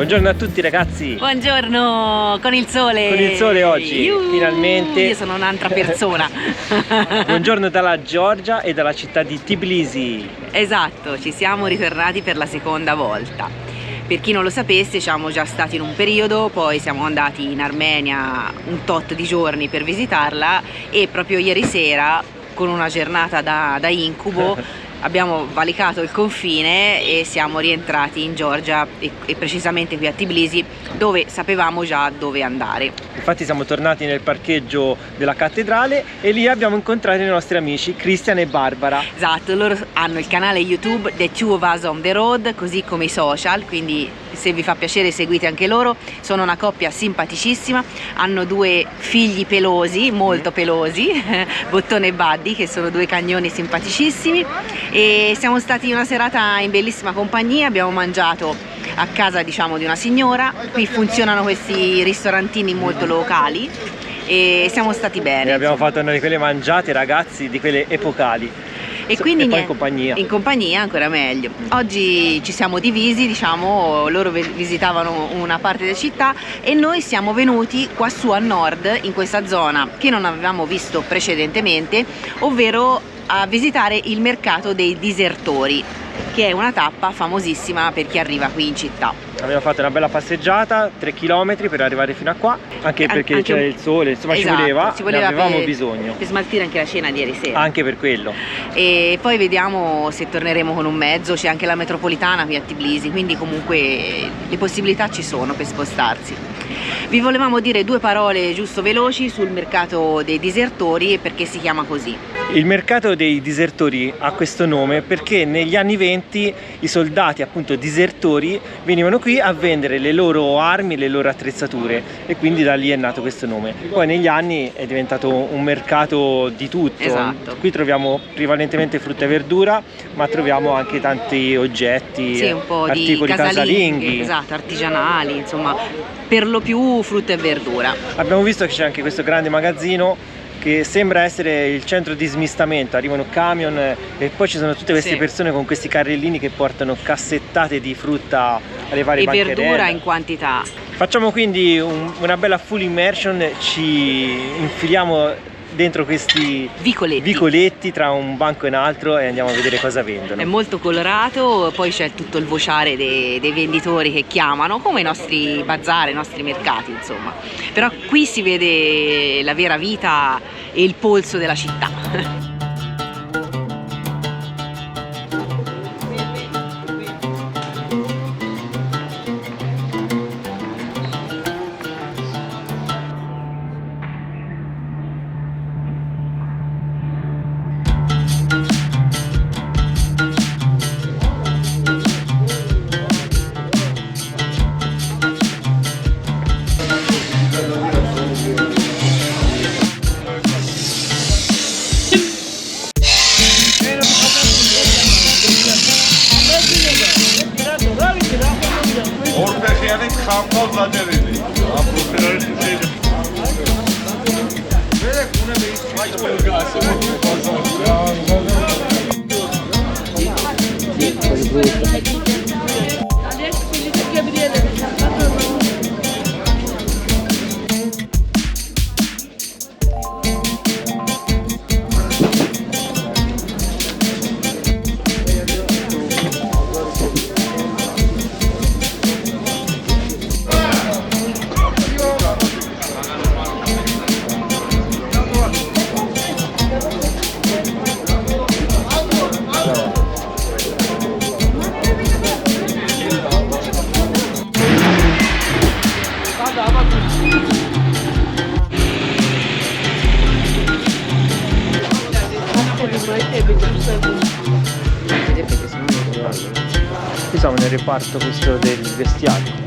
Buongiorno a tutti ragazzi. Buongiorno, con il sole. Con il sole oggi, finalmente. Io sono un'altra persona. Buongiorno dalla Georgia e dalla città di Tbilisi. Esatto, ci siamo ritornati per la seconda volta. Per chi non lo sapesse, siamo già stati in un periodo, poi siamo andati in Armenia un tot di giorni per visitarla e proprio ieri sera, con una giornata da incubo, abbiamo valicato il confine e siamo rientrati in Georgia e precisamente qui a Tbilisi, dove sapevamo già dove andare. Infatti siamo tornati nel parcheggio della cattedrale e lì abbiamo incontrato i nostri amici Christian e Barbara. Esatto, loro hanno il canale YouTube The Two of Us on the Road, così come i social, quindi se vi fa piacere seguite anche loro. Sono una coppia simpaticissima, hanno due figli pelosi, molto pelosi, Bottone e Buddy, che sono due cagnoni simpaticissimi, e siamo stati una serata in bellissima compagnia. Abbiamo mangiato a casa, diciamo, di una signora. Qui funzionano questi ristorantini molto locali e siamo stati bene. E abbiamo fatto una di quelle mangiate, ragazzi, di quelle epocali. E quindi poi in compagnia ancora meglio. Oggi ci siamo divisi, diciamo, loro visitavano una parte della città e noi siamo venuti qua su a nord, in questa zona che non avevamo visto precedentemente, ovvero a visitare il mercato dei disertori, che è una tappa famosissima per chi arriva qui in città. Abbiamo fatto una bella passeggiata, 3 km per arrivare fino a qua, anche perché c'era il sole, insomma, esatto, ci voleva ne avevamo bisogno. Per smaltire anche la cena di ieri sera. Anche per quello. E poi vediamo se torneremo con un mezzo, c'è anche la metropolitana qui a Tbilisi, quindi comunque le possibilità ci sono per spostarsi. Vi volevamo dire due parole giusto veloci sul mercato dei disertori e perché si chiama così. Il mercato dei disertori ha questo nome perché negli anni 20 i soldati, appunto disertori, venivano qui a vendere le loro armi, le loro attrezzature, e quindi da lì è nato questo nome. Poi negli anni è diventato un mercato di tutto. Esatto. Qui troviamo prevalentemente frutta e verdura, ma troviamo anche tanti oggetti, sì, un po' articoli di casalinghi. Esatto, artigianali, insomma, per lo più frutta e verdura. Abbiamo visto che c'è anche questo grande magazzino che sembra essere il centro di smistamento. Arrivano camion e poi ci sono tutte queste persone con questi carrellini che portano cassettate di frutta alle varie bancherelle. E verdura in quantità. Facciamo quindi una bella full immersion, ci infiliamo dentro questi vicoletti tra un banco e un altro e andiamo a vedere cosa vendono. È molto colorato, poi c'è tutto il vociare dei venditori che chiamano, come i nostri bazar, i nostri mercati, insomma. Però qui si vede la vera vita e il polso della città. Qui siamo nel reparto questo del vestiario.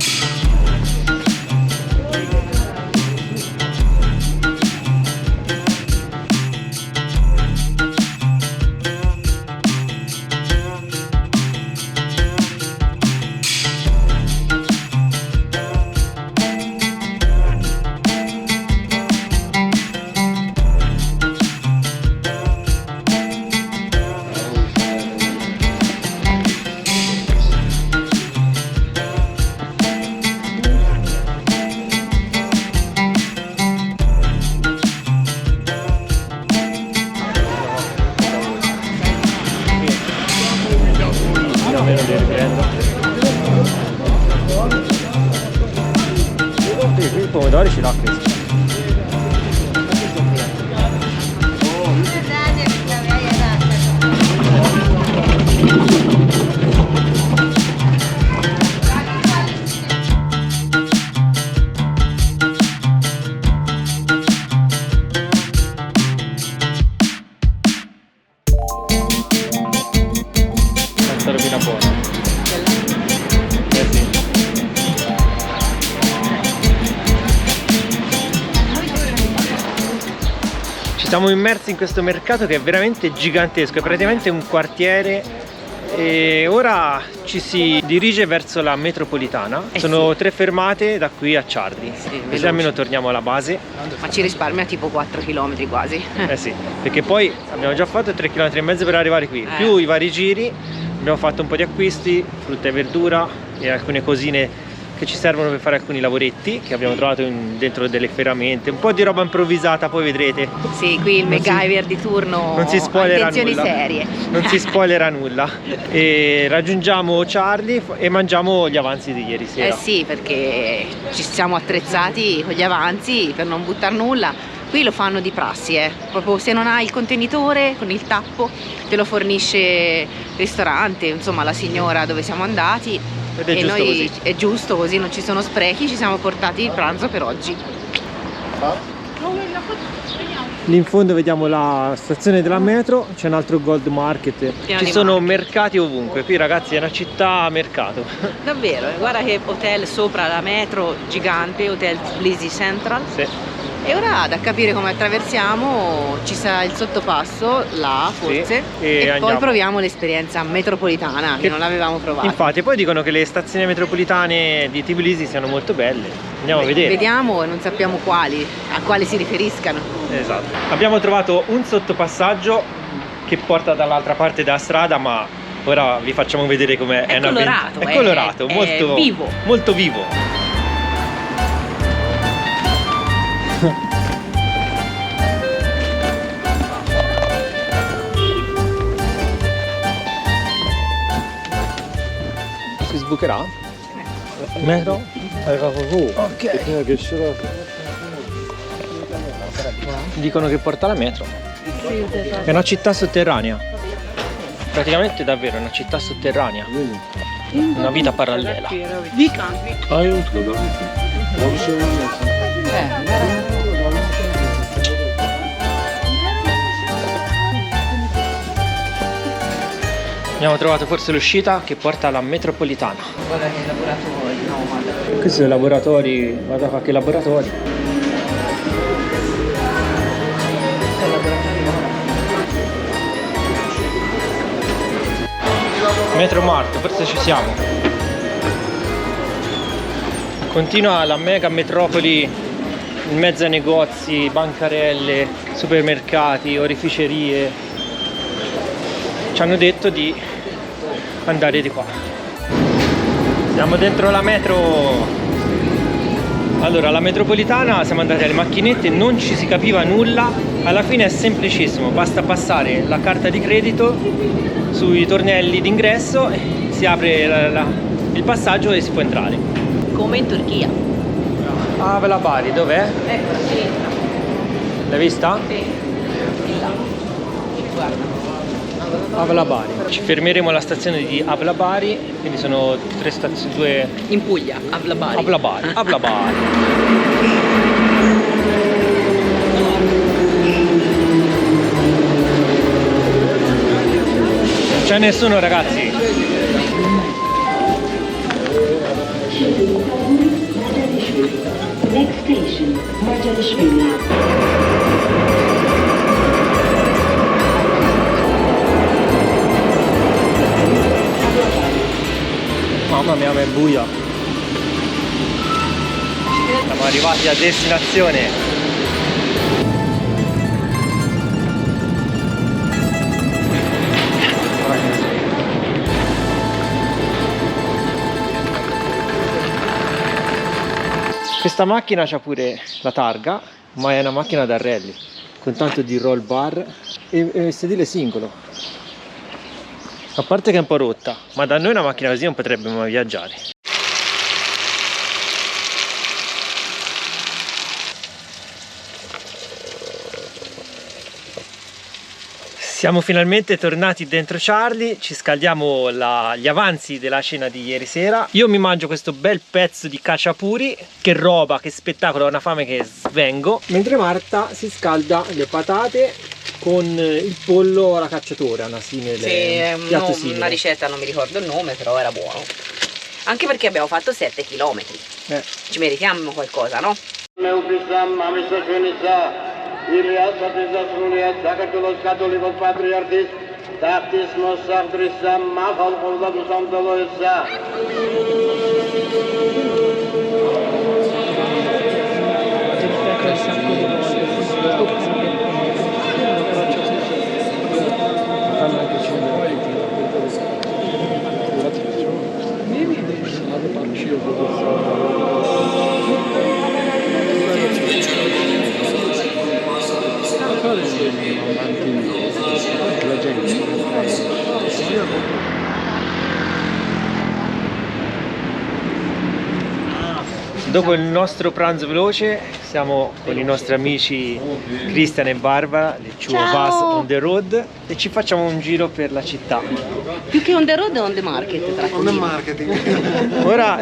Almeno le riprendo. Sì, qui i pomodori ce l'ha questo. Questa robina buona. Sì. Ci siamo immersi in questo mercato che è veramente gigantesco, è praticamente un quartiere e ora ci si dirige verso la metropolitana. Sono 3 fermate da qui a Ciardi, così almeno torniamo alla base. Ma ci risparmia tipo 4 km quasi. Eh sì, perché poi abbiamo già fatto 3,5 km per arrivare qui, più i vari giri, abbiamo fatto un po' di acquisti, frutta e verdura e alcune cosine che ci servono per fare alcuni lavoretti che abbiamo trovato dentro delle ferramente, un po' di roba improvvisata, poi vedrete. Sì, qui il MacGyver di turno non si spoilerà ha intenzioni nulla. serie. Non si spoilerà nulla. E raggiungiamo Ciardi e mangiamo gli avanzi di ieri sera. Eh sì, perché ci siamo attrezzati con gli avanzi per non buttare nulla. Qui lo fanno di prassi, proprio se non hai il contenitore con il tappo te lo fornisce il ristorante, insomma la signora dove siamo andati. Ed è e giusto noi così. è giusto così, non ci sono sprechi, ci siamo portati il pranzo per oggi. Lì in fondo vediamo la stazione della metro, c'è un altro Gold Market, Pieno ci di sono market. mercati ovunque, qui ragazzi è una città a mercato. Davvero, guarda che hotel sopra la metro gigante, Hotel Tbilisi Central. Sì. E ora da capire come attraversiamo ci sarà il sottopasso là forse, Sì, e poi andiamo. proviamo l'esperienza metropolitana che non l'avevamo provata. Infatti poi dicono che le stazioni metropolitane di Tbilisi siano molto belle, andiamo a vedere. Vediamo e non sappiamo quali, a quali si riferiscano. Esatto. Abbiamo trovato un sottopassaggio che porta dall'altra parte della strada, ma ora vi facciamo vedere com'è. È colorato, è colorato, è molto vivo. Molto vivo. Si sbucherà? Metro? Ok. Dicono che porta la metro. È una città sotterranea. Praticamente davvero è una città sotterranea. Una vita parallela. Abbiamo trovato forse l'uscita che porta alla metropolitana. Guarda che laboratori, no, Questi sono i laboratori, guarda qualche laboratori. Metromart, forse ci siamo. Continua la mega metropoli in mezzo ai negozi, bancarelle, supermercati, oreficerie. Ci hanno detto di andare di qua. Siamo dentro la metro. Allora, la metropolitana, siamo andati alle macchinette, non ci si capiva nulla. Alla fine è semplicissimo, basta passare la carta di credito sui tornelli d'ingresso, si apre il passaggio e si può entrare. come in Turchia. Avla Bari, dov'è? Ecco, a sinistra. L'hai vista? Sì. Di là. Guarda. Avla Bari. Ci fermeremo alla stazione di Avla Bari, quindi sono 3 stazioni, 2. In Puglia, Avla Bari. Avla Bari, Avla Bari. Non c'è nessuno, ragazzi. Next station, Marjalishvili. Mamma mia, ma è buia. Siamo arrivati a destinazione. Questa macchina c'ha pure la targa, ma è una macchina da rally, con tanto di roll bar e sedile singolo. A parte che è un po' rotta, ma da noi una macchina così non potrebbe mai viaggiare. Siamo finalmente tornati dentro Charlie, ci scaldiamo gli avanzi della cena di ieri sera. Io mi mangio questo bel pezzo di khachapuri, che roba, che spettacolo, ho una fame che svengo. Mentre Marta si scalda le patate con il pollo alla cacciatore, una simile, piatto simile. Una ricetta, non mi ricordo il nome, però era buono. Anche perché abbiamo fatto 7 km. Ci meritiamo qualcosa, no? İlyas Atizas Ruliyat Zakatulos Katolikos Patriartis Taktis Mossak Drissam Mahal Kovla Dusam Doloysa Dopo il nostro pranzo veloce siamo con i nostri amici Cristian e Barbara, le Two of Us on the Road, e ci facciamo un giro per la città. Più che on the road, on the market. On the marketing. Ora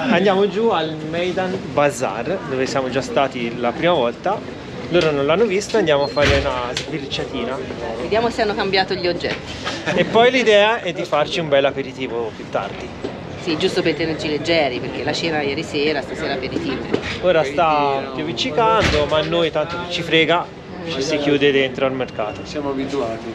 andiamo giù al Maidan Bazaar, dove siamo già stati la prima volta. Loro non l'hanno visto, andiamo a fare una sbirciatina. Vediamo se hanno cambiato gli oggetti. E poi l'idea è di farci un bel aperitivo più tardi. Sì, giusto per tenerci leggeri, perché la cena ieri sera, stasera aperitivo. Ora sta pioviccicando, ma a noi tanto ci frega, ci si chiude dentro al mercato. Siamo abituati.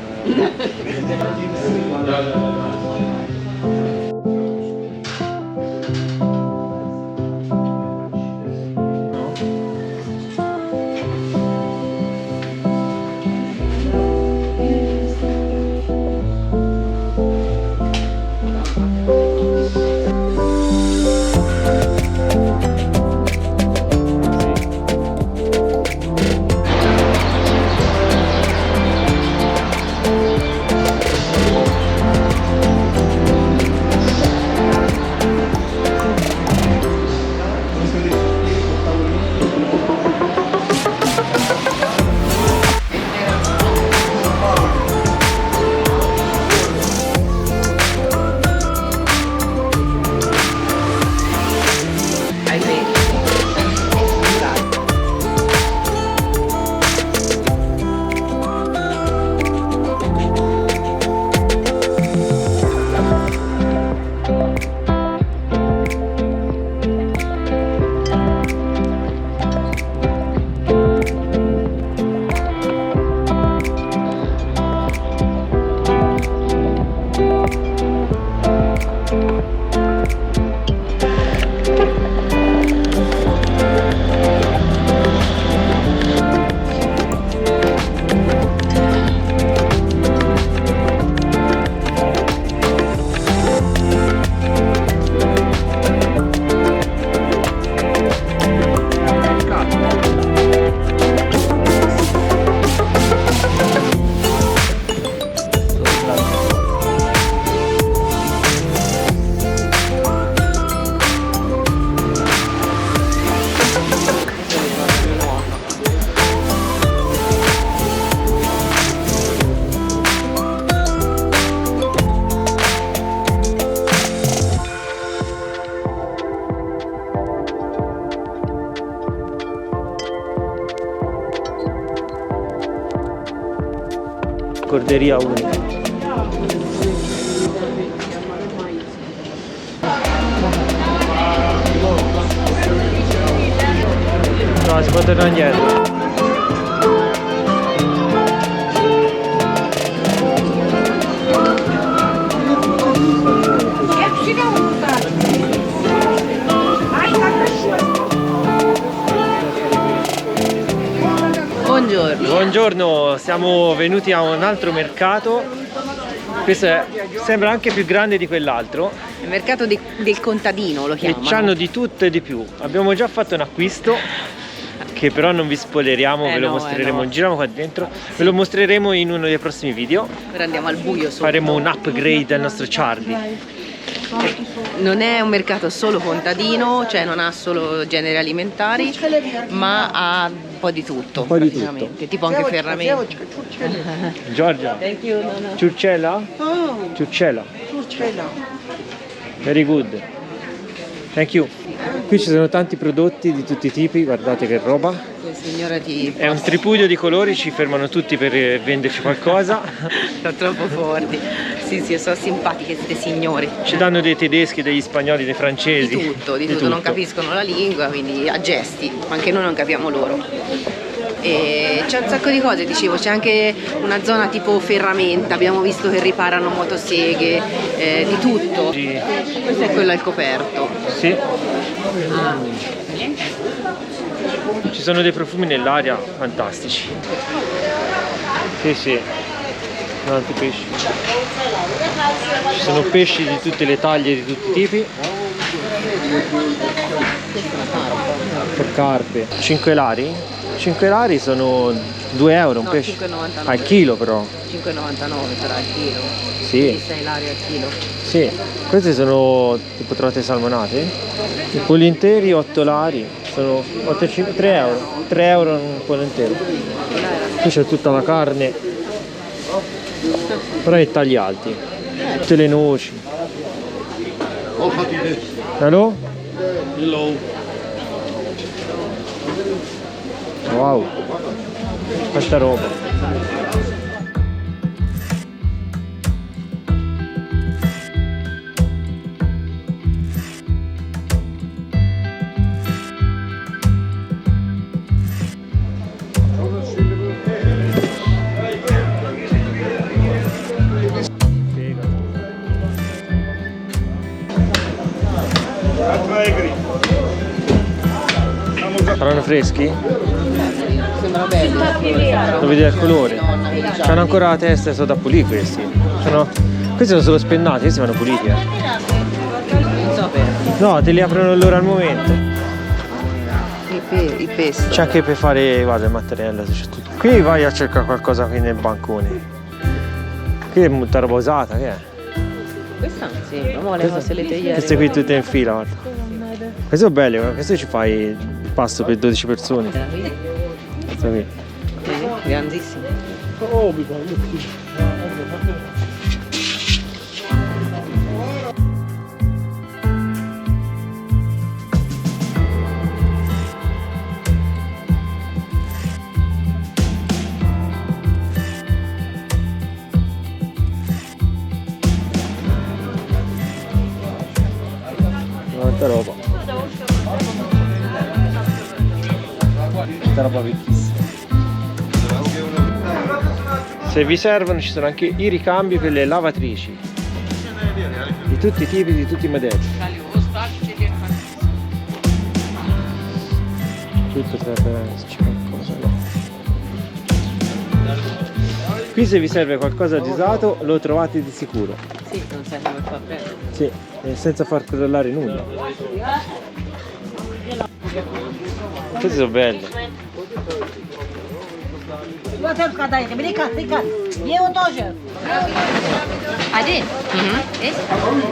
Corderia unica. No, si può tornare indietro. Buongiorno. Buongiorno, siamo venuti a un altro mercato. Questo sembra anche più grande di quell'altro. Il mercato del contadino lo E chiamano. c'hanno di tutto e di più. Abbiamo già fatto un acquisto. che però non vi spoileriamo, ve lo no, mostreremo, no. giriamo qua dentro, ve lo mostreremo in uno dei prossimi video. Ora andiamo al buio sotto. Faremo un upgrade al nostro Charlie. Non è un mercato solo contadino, cioè non ha solo generi alimentari, ma ha un po' di tutto, po' di praticamente, tipo anche ferramenti. Giorgia, Thank you, no, no. ciurcella? Oh, Ciurcella. Turcella. Very good. Thank you. Qui ci sono tanti prodotti di tutti i tipi, guardate che roba. La signora ti... È un tripudio di colori, ci fermano tutti per venderci qualcosa. Sono troppo forti. Sì, sono simpatiche queste signore. Ci danno dei tedeschi, degli spagnoli, dei francesi. Di tutto, non capiscono la lingua, quindi a gesti, anche noi non capiamo loro. E c'è un sacco di cose, dicevo, c'è anche una zona tipo ferramenta, abbiamo visto che riparano motoseghe, di tutto. Sì. Questo è quello al coperto. Sì. Ci sono dei profumi nell'aria fantastici. Sì. Tanti pesci. Ci sono pesci di tutte le taglie, di tutti i tipi. Per carpe. 5 lari? 5 lari sono 2 euro un No, pesce. 5,99. Al chilo però. 5,99 sarà al chilo. Sì. Quindi 6 lari al chilo. Sì. Queste sono tipo trote salmonate. I polli interi 8 lari. Sono 3 euro. 3 euro un pollo intero. Qui c'è tutta la carne. Però i tagli alti. Tutte le noci. Hello? Hello. Wow. Questa roba. Saranno freschi? Sembra bello. Lo vedi dal colore? C'hanno ancora la testa e sono da pulire questi. Questi sono solo spennati, questi vanno puliti. Non so perché. No, te li aprono loro al momento. I pesci. C'è anche per fare, guarda, il mattarello, c'è tutto. Qui vai a cercare qualcosa qui nel bancone. Qui è molta roba usata, che è? Questa non sembra, mo le cose le tagliere. Queste qui tutte in fila, guarda. Queste sono belle, guarda. Queste ci fai il pasto per 12 persone. Questa qui. Grandissimo. Tanta roba. Tanta roba vecchissima. Se vi servono ci sono anche i ricambi per le lavatrici. Di tutti i tipi, di tutti i modelli. Tutto per esserci qualcosa, no. Qui se vi serve qualcosa di usato lo trovate di sicuro. Sì, non sai come fa bene. Sì, e senza far crollare nulla. Queste sono belle. Один? Есть?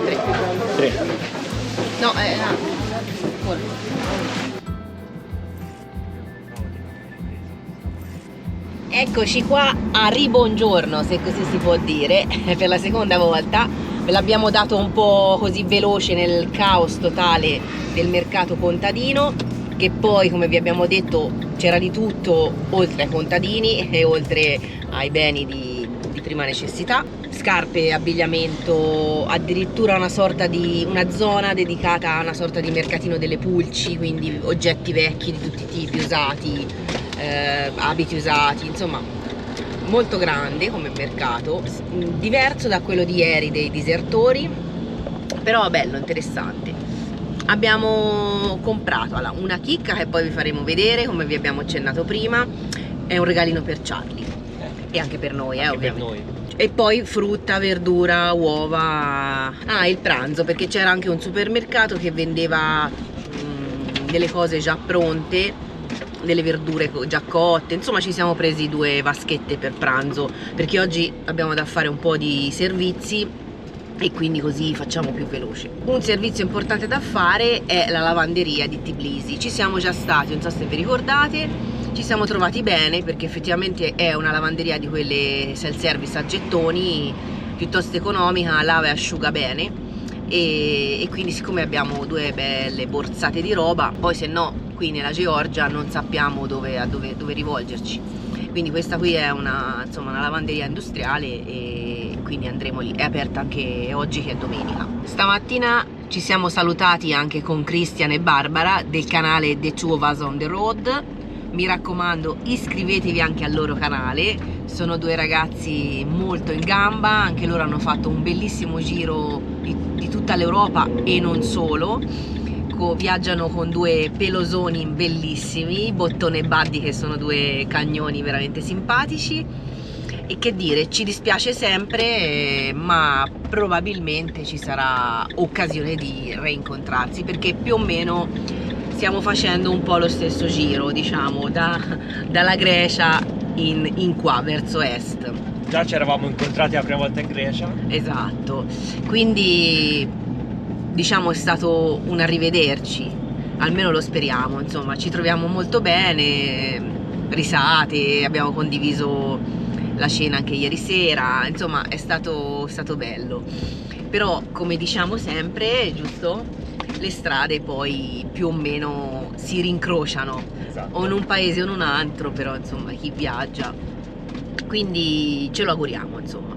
3. 3. No, Eccoci qua a Ribongiorno, se così si può dire, per la seconda volta. Ve l'abbiamo dato un po' così veloce nel caos totale del mercato contadino, che poi, come vi abbiamo detto, c'era di tutto oltre ai contadini e oltre ai beni di prima necessità. Scarpe, abbigliamento, addirittura una zona dedicata a una sorta di mercatino delle pulci, quindi oggetti vecchi di tutti i tipi, usati, abiti usati, insomma molto grande come mercato, diverso da quello di ieri dei disertori, però bello, interessante. Abbiamo comprato una chicca che poi vi faremo vedere, come vi abbiamo accennato prima, è un regalino per Charlie e anche per noi, ovviamente. E poi frutta, verdura, uova, il pranzo, perché c'era anche un supermercato che vendeva delle cose già pronte, delle verdure già cotte, insomma ci siamo presi 2 vaschette per pranzo perché oggi abbiamo da fare un po' di servizi e quindi così facciamo più veloce. Un servizio importante da fare è la lavanderia di Tbilisi. Ci siamo già stati, non so se vi ricordate, ci siamo trovati bene perché effettivamente è una lavanderia di quelle self-service a gettoni, piuttosto economica, lava e asciuga bene e quindi siccome abbiamo 2 belle borsate di roba, poi se no qui nella Georgia non sappiamo dove rivolgerci, quindi questa qui è una lavanderia industriale e quindi andremo lì. È aperta anche oggi che è domenica. Stamattina ci siamo salutati anche con Christian e Barbara del canale The Two of Us on the Road. Mi raccomando, iscrivetevi anche al loro canale, sono 2 ragazzi molto in gamba, anche loro hanno fatto un bellissimo giro di tutta l'Europa e non solo, viaggiano con 2 pelosoni bellissimi, Bottone e Buddy, che sono 2 cagnoni veramente simpatici. E che dire, ci dispiace sempre, ma probabilmente ci sarà occasione di reincontrarsi perché più o meno stiamo facendo un po' lo stesso giro, diciamo, dalla Grecia in qua verso est. Già ci eravamo incontrati la prima volta in Grecia. Esatto, quindi diciamo è stato un arrivederci, almeno lo speriamo, insomma ci troviamo molto bene, risate, abbiamo condiviso la cena anche ieri sera, insomma è stato bello. Però come diciamo sempre, giusto? Le strade poi più o meno si rincrociano, esatto, o in un paese o in un altro, però insomma chi viaggia, quindi ce lo auguriamo, insomma.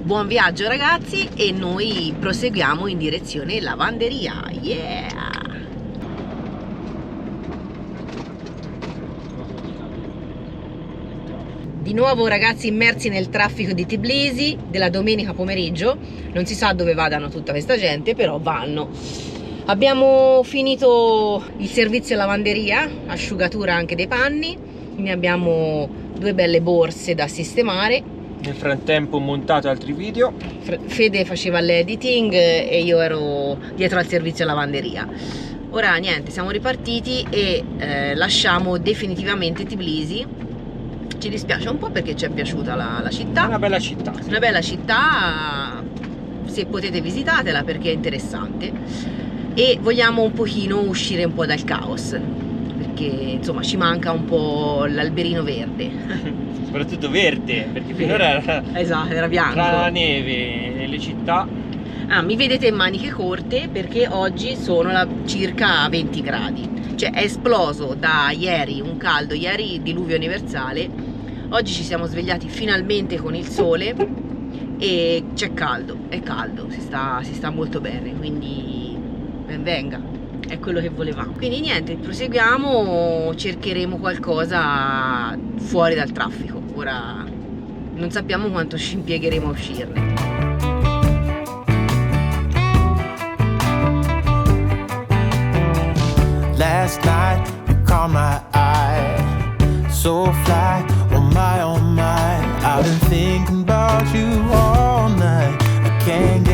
Buon viaggio ragazzi e noi proseguiamo in direzione lavanderia. Yeah! Di nuovo ragazzi immersi nel traffico di Tbilisi della domenica pomeriggio, non si sa dove vadano tutta questa gente, però vanno. Abbiamo finito il servizio lavanderia, asciugatura anche dei panni, ne abbiamo 2 belle borse da sistemare. Nel frattempo ho montato altri video. Fede faceva l'editing e io ero dietro al servizio lavanderia. Ora niente, siamo ripartiti e lasciamo definitivamente Tbilisi. Ci dispiace un po' perché ci è piaciuta la città. È una bella città. Una bella città, se potete visitatela perché è interessante. E vogliamo un pochino uscire un po' dal caos perché insomma ci manca un po' l'alberino verde. Soprattutto verde, perché finora era, esatto, era bianco. Tra la neve e le città. Mi vedete in maniche corte perché oggi sono circa 20 gradi, cioè è esploso da ieri un caldo, ieri diluvio universale, oggi ci siamo svegliati finalmente con il sole e c'è caldo, è caldo, si sta molto bene, quindi ben venga, è quello che volevamo. Quindi niente, proseguiamo, cercheremo qualcosa fuori dal traffico, ora non sappiamo quanto ci impiegheremo a uscirne. Last night you caught my eye, so fly, oh my, I've been thinking about you all night, I can't